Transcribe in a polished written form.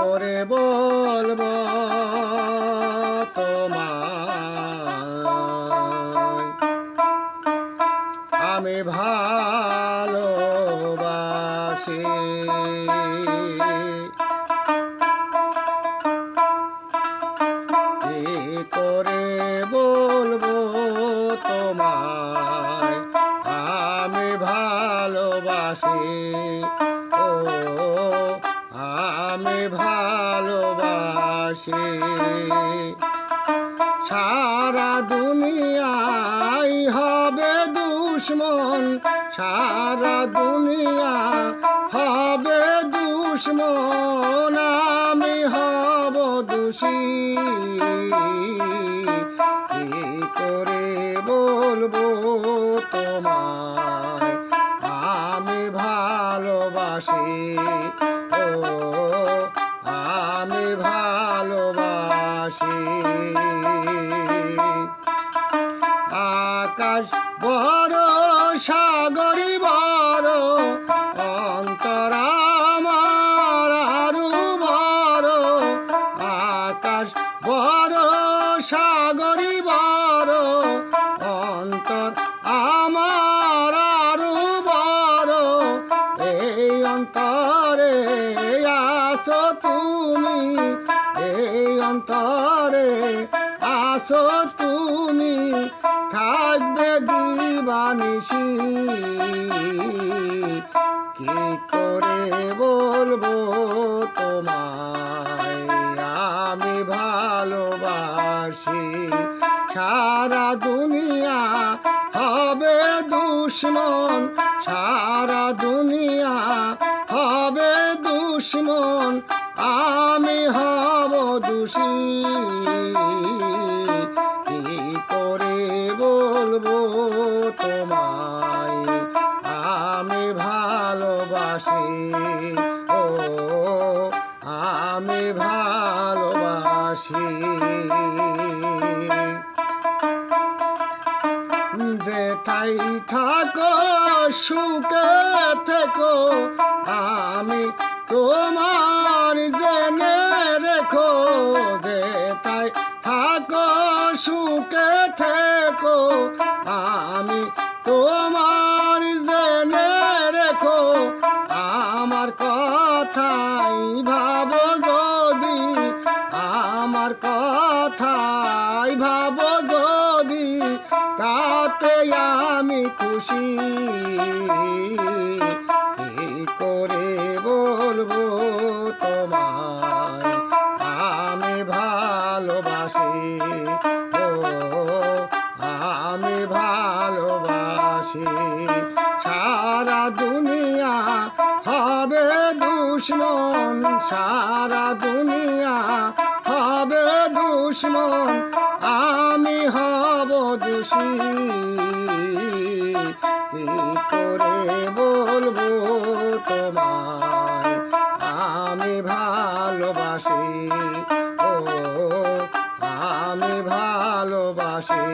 করে বলবো তোমায় আমি ভালোবাসি। কি করে বলবো তোমায় আমি ভালোবাসি। ও আমি ভালোবাসি। সারা দুনিয়ায় হবে দুশ্মন, সারা দুনিয়া হবে দুশ্মন, আমি হব দোষী। কি করে বলবো তোমায় আমি ভালোবাসি। ও আমি ভালোবাসি। আকাশ বড় সাগরী বড়, অন্তর আমার আরো বড়। আকাশ বড় সাগরী বড়, অন্তর আমার আরো বড়। এই অন্তরে আছো তুমি, এই অন্তরে আছো তুমি, থাকবে দিবানিশি। কি করে বলবো তোমায় আমি ভালোবাসি। সারা দুনিয়া হবে দুশ্মন, সারা দুনিয়া হবে দুশ্মন, আমি হব দোষী। কি করে বলবো তোমায় আমি ভালোবাসি। ও আমি ভালোবাসি। যেথায় থাকো সুখে থেকো, আমি তোমার জেনে রেখো। যেথায় থাকো সুখে থেকো, আমি তোমার জেনে রেখো। আমার কথাই ভাবো যদি, আমার কথাই ভাবো যদি, তাতে আমি খুশি। কি করে বলবো তোমায় আমি ভালোবাসি। ও আমি ভালোবাসি। সারা দুনিয়া হবে দুশ্মন, সারা দুনিয়া হবে দুশ্মন, আমি হব দোষী। কি করে বলবো তোমায় আমি ভালোবাসি। ও আমি ভালোবাসি।